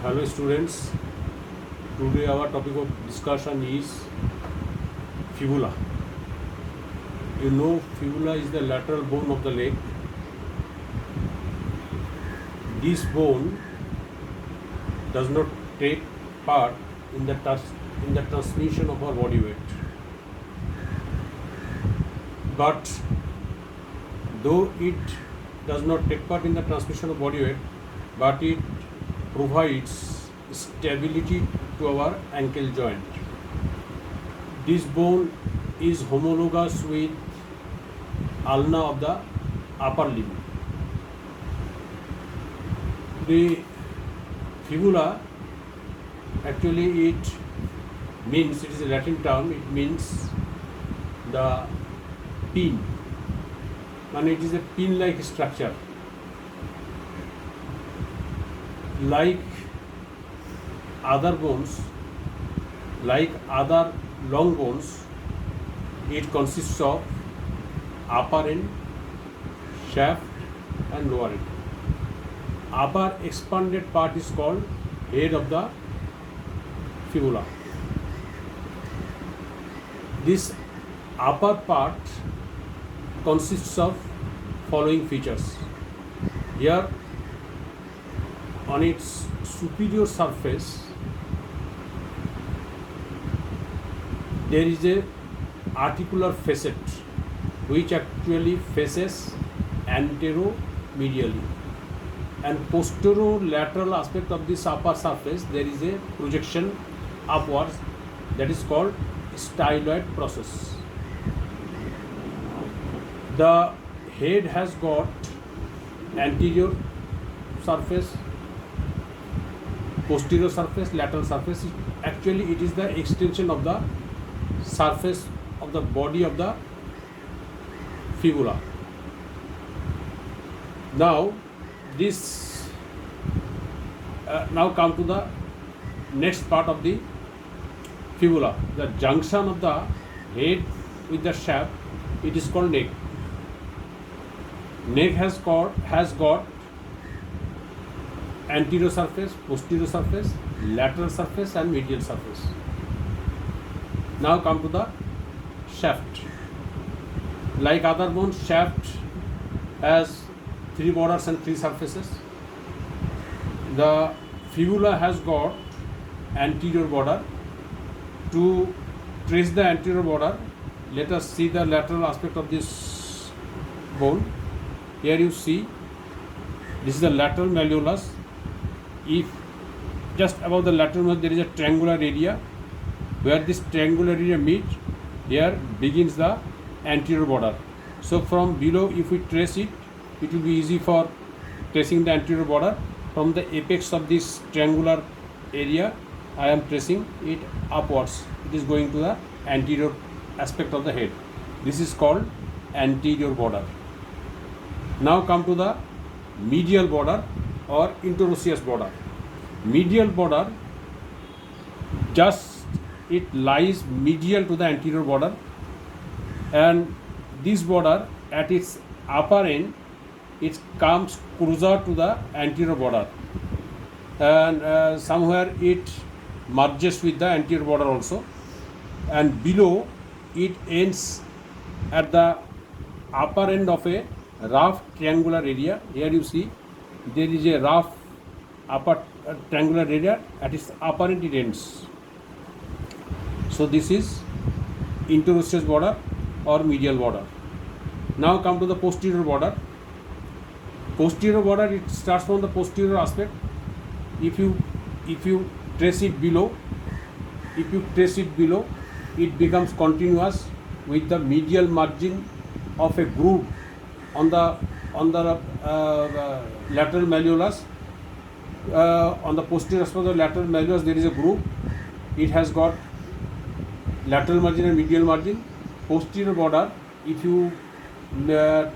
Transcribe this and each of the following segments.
Hello students, today our topic of discussion is fibula. You know fibula is the lateral bone of the leg. This bone does not take part in the transmission of our body weight. But though it does not take part in the transmission of body weight, but it provides stability to our ankle joint. This bone is homologous with ulna of the upper limb. The fibula, actually it is a Latin term, it means the pin, and it is a pin-like structure. Like other bones, like other long bones, it consists of upper end, shaft and lower end. Upper expanded part is called head of the fibula. This upper part consists of following features. Here on its superior surface there is a articular facet which actually faces anteromedially, and posterolateral aspect of this upper surface there is a projection upwards, that is called styloid process. The head has got anterior surface, posterior surface, lateral surface. Actually it is the extension of the surface of the body of the fibula. Now this now come to the next part of the fibula, the junction of the head with the shaft. It is called neck. Neck has got anterior surface, posterior surface, lateral surface and medial surface. Now come to the shaft. Like other bones, shaft has 3 borders and 3 surfaces. The fibula has got anterior border. To trace the anterior border, let us see the lateral aspect of this bone. Here you see, this is the lateral malleolus. If just above the lateral malleolus there is a triangular area, where this triangular area meet, here begins the anterior border. So from below if we trace it, it will be easy for tracing the anterior border. From the apex of this triangular area, I am tracing it upwards. It is going to the anterior aspect of the head. This is called anterior border. Now come to the medial border or interosseous border. Medial border, just it lies medial to the anterior border, and this border at its upper end it comes closer to the anterior border, and somewhere it merges with the anterior border also, and below it ends at the upper end of a rough triangular area. Here you see there is a rough upper triangular area, at its upper end it ends. So this is interosseous border or medial border. Now come to the posterior border. Posterior border, it starts from the posterior aspect. If you trace it below, it becomes continuous with the medial margin of a groove on the lateral malleolus. On the posterior aspect of the lateral malleolus there is a groove. It has got lateral margin and medial margin. Posterior border, if you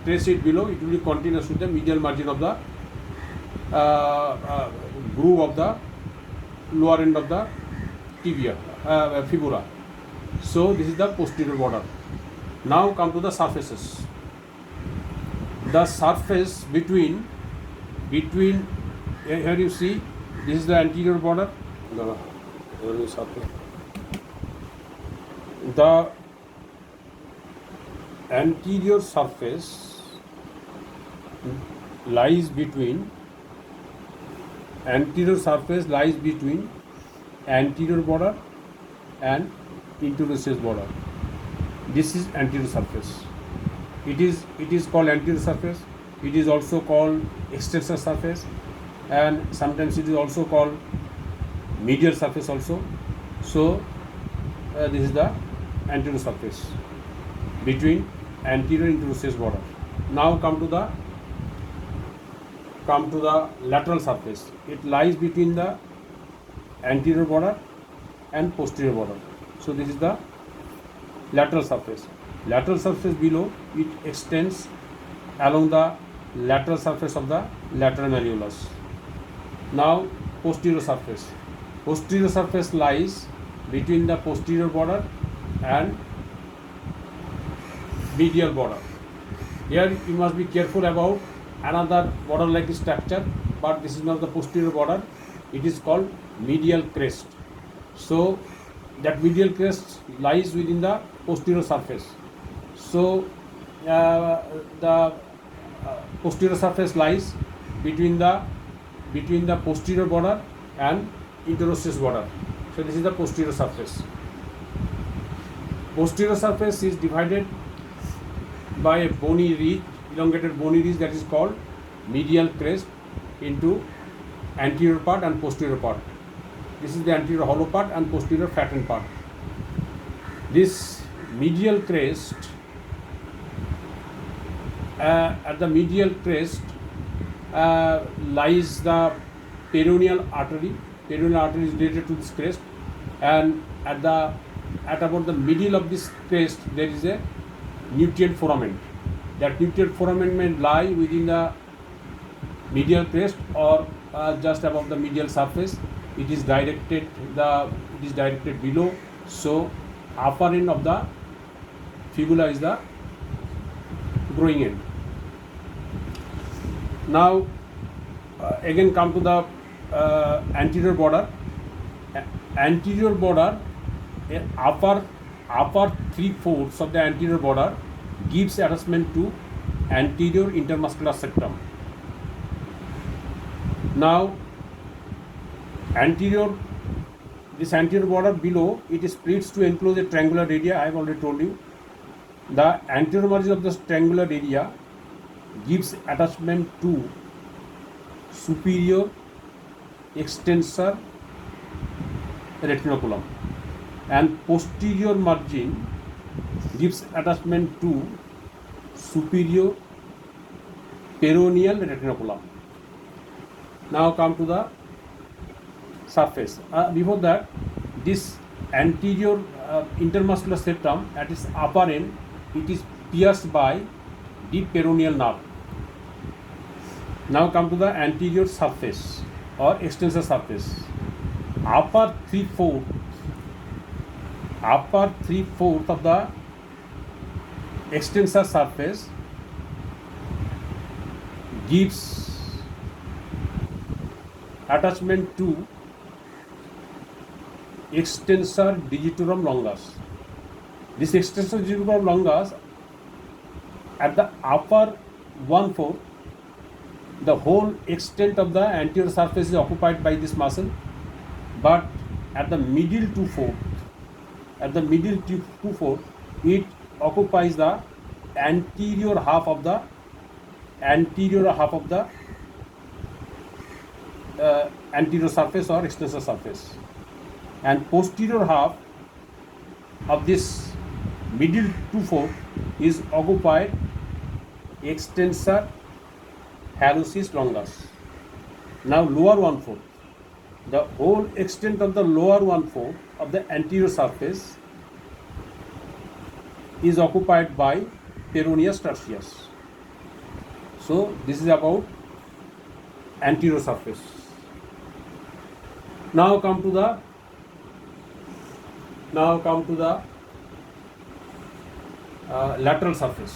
trace it below, it will be continuous with the medial margin of the groove of the lower end of the fibula. So this is the posterior border. Now come to the surfaces. The surface between here you see This is the anterior border. The anterior surface lies between anterior border and interosseous border. This is anterior surface. It is called anterior surface. It is also called extensor surface, and sometimes it is also called medial surface also. So this is the anterior surface between anterior interosseous border. Now come to the lateral surface. It lies between the anterior border and posterior border. So this is the lateral surface. Lateral surface below, it extends along the lateral surface of the lateral malleolus. Now posterior surface. Posterior surface lies between the posterior border and medial border. Here you must be careful about another border-like structure, but this is not the posterior border. It is called medial crest. So that medial crest lies within the posterior surface. So the posterior surface lies between the posterior border and interosseous border. So this is the posterior surface. Posterior surface is divided by a bony ridge, elongated bony ridge, that is called medial crest, into anterior part and posterior part. This is the anterior hollow part and posterior flattened part. This medial crest, at the medial crest lies the peroneal artery. Peroneal artery is related to this crest, and at about the middle of this crest there is a nutrient foramen. That nutrient foramen may lie within the medial crest or just above the medial surface. It is directed below. So upper end of the fibula is the growing end. Now again come to the anterior border. Anterior border, upper 3/4 of the anterior border gives attachment to anterior intermuscular septum. Now this anterior border below, it splits to enclose a triangular area. I have already told you. The anterior margin of this triangular area gives attachment to superior extensor retinoculum, and posterior margin gives attachment to superior peroneal retinoculum. Now come to the surface. Before that, this anterior intermuscular septum at its upper end, it is pierced by deep peroneal nerve. Now come to the anterior surface or extensor surface. Upper 3/4 of the extensor surface gives attachment to extensor digitorum longus. This extensor digitorum longus, at the upper 1/4, the whole extent of the anterior surface is occupied by this muscle, but at the middle 2/4, it occupies the anterior half of the anterior surface or extensor surface, and posterior half of this middle 2/4 is occupied extensor hallucis longus. Now lower 1/4, the whole extent of the lower 1/4 of the anterior surface is occupied by peroneus tertius. So this is about anterior surface. Now come to the lateral surface.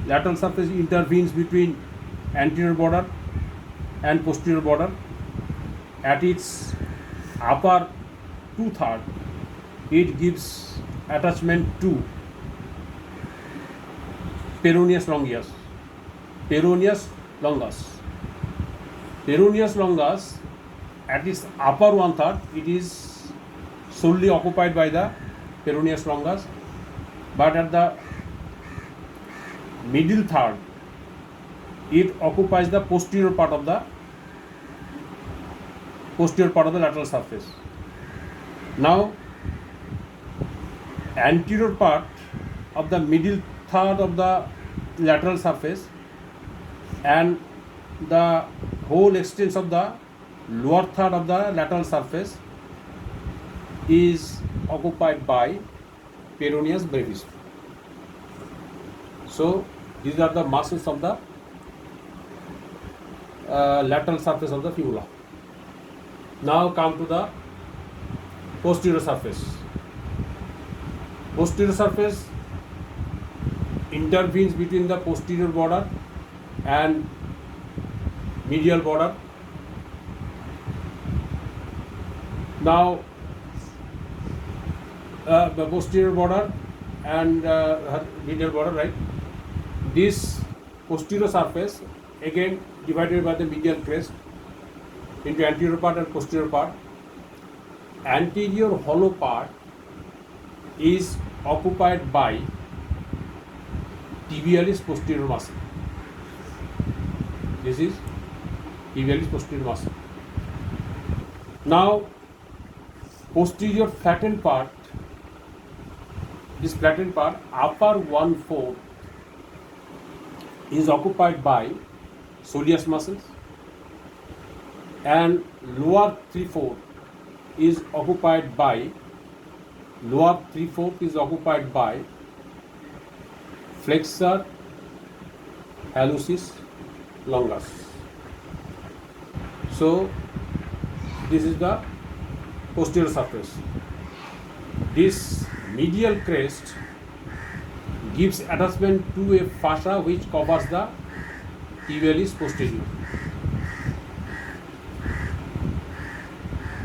Lateral surface intervenes between anterior border and posterior border. at its upper two-third, it gives attachment to peroneus longus. Peroneus longus. Peroneus longus, at its upper one-third, it is solely occupied by the peroneus longus, but at the middle third, it occupies the posterior part of the lateral surface. Now, anterior part of the middle third of the lateral surface and the whole extent of the lower third of the lateral surface is occupied by peroneus brevis. So these are the muscles of the lateral surface of the fibula. Now come to the posterior surface. Posterior surface intervenes between the posterior border and medial border. Now the posterior border and medial border, right? This posterior surface again divided by the medial crest into anterior part and posterior part. Anterior hollow part is occupied by tibialis posterior muscle. This is tibialis posterior muscle. Now, posterior flattened part, this flattened part, upper 1/4 is occupied by soleus muscles, and lower 3/4 is occupied by flexor hallucis longus. So this is the posterior surface. This medial crest gives attachment to a fascia which covers the tibialis posterior,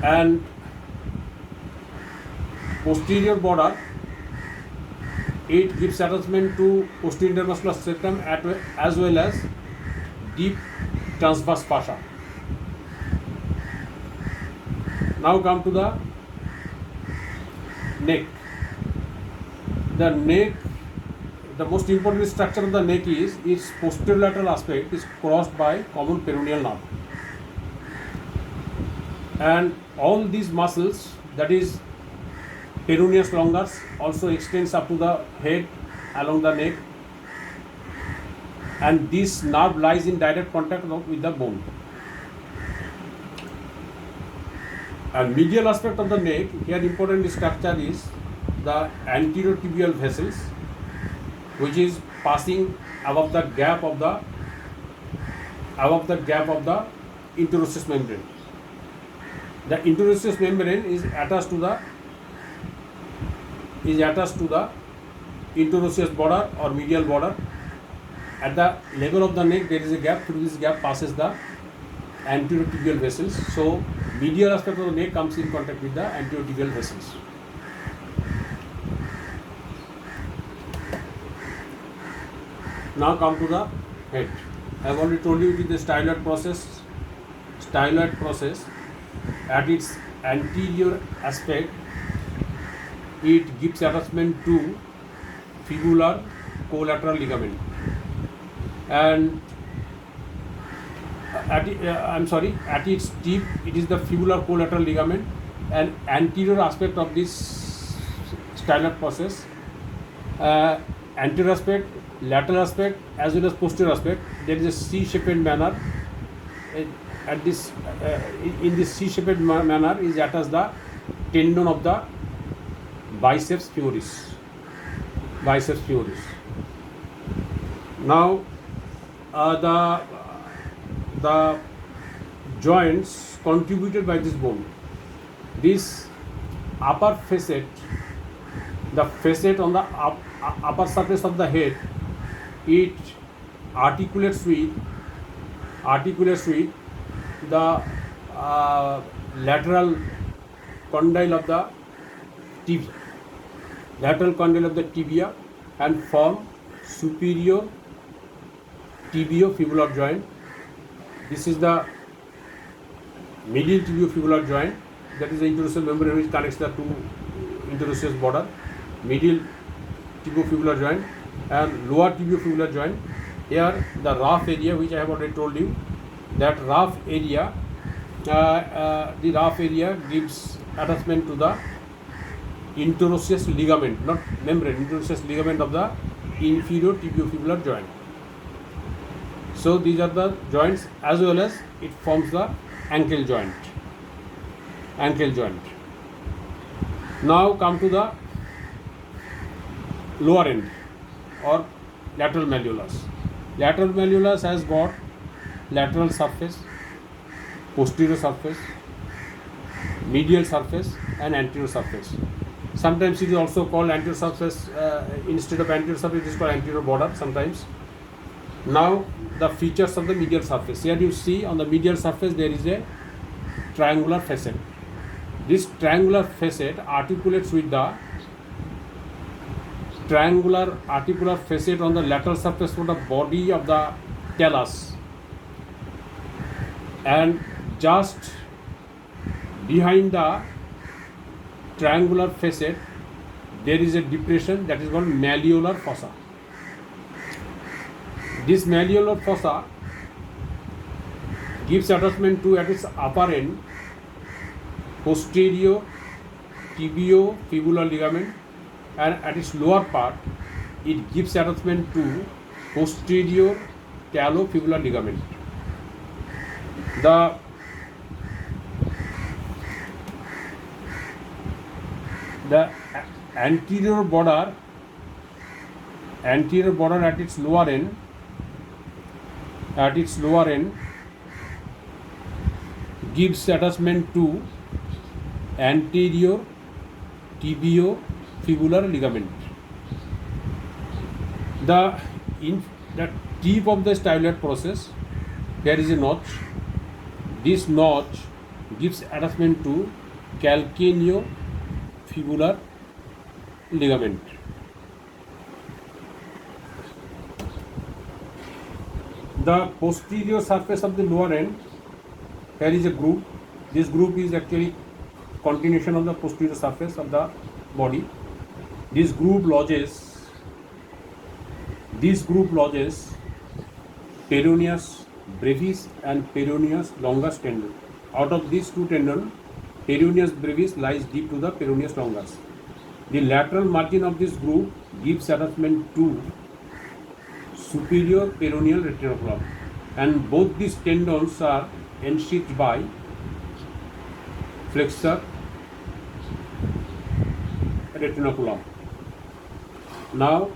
and posterior border, it gives attachment to posterior intermuscular septum as well as deep transverse fascia. Now come to the neck. The neck, the most important structure of the neck is its posterolateral aspect is crossed by common peroneal nerve, and all these muscles, that is peroneus longus, also extends up to the head along the neck, and this nerve lies in direct contact with the bone. And medial aspect of the neck, here important structure is the anterior tibial vessels, which is passing above the gap of the interosseous membrane. The interosseous membrane is attached to the interosseous border or medial border. At the level of the neck, there is a gap. Through this gap passes the anterior tibial vessels. So medial aspect of the neck comes in contact with the anterior tibial vessels. Now come to the head. I have already told you it is the styloid process. Styloid process, at its anterior aspect, it gives attachment to fibular collateral ligament, and at its tip, it is the fibular collateral ligament. And anterior aspect of this styloid process, anterior aspect, lateral aspect, as well as posterior aspect, there is a C-shaped manner. In this C-shaped manner is attached the tendon of the biceps femoris. Now the joints contributed by this bone, this upper facet, the facet on the upper surface of the head, it articulates with the lateral condyle of the tibia, and form superior tibiofibular joint. This is the medial tibiofibular joint, that is the interosseous membrane which connects the two interosseous border, medial tibiofibular joint and lower tibiofibular joint. Here the rough area, which I have already told you, that rough area, the rough area gives attachment to the interosseous ligament, not membrane, interosseous ligament of the inferior tibiofibular joint. So these are the joints, as well as it forms the ankle joint. Now come to the lower end or lateral malleolus. Lateral malleolus has got lateral surface, posterior surface, medial surface and anterior surface. Sometimes it is also called anterior surface, instead of anterior surface it is called anterior border sometimes. Now the features of the medial surface. Here you see on the medial surface there is a triangular facet. This triangular facet articulates with the triangular articular facet on the lateral surface of the body of the talus, and just behind the triangular facet there is a depression that is called malleolar fossa. This malleolar fossa gives attachment to, at its upper end, posterior tibiofibular ligament, and at its lower part it gives attachment to posterior talofibular ligament. The anterior border at its lower end gives attachment to anterior tibiofibular ligament. The tip of the styloid process, there is a notch. This notch gives attachment to calcaneofibular ligament. The posterior surface of the lower end, here is a groove. This groove is actually continuation of the posterior surface of the body. This groove lodges peroneus brevis and peroneus longus tendon. Out of these two tendons, peroneus brevis lies deep to the peroneus longus. The lateral margin of this groove gives attachment to superior peroneal retinoculum, and both these tendons are ensheathed by flexor retinoculum. Now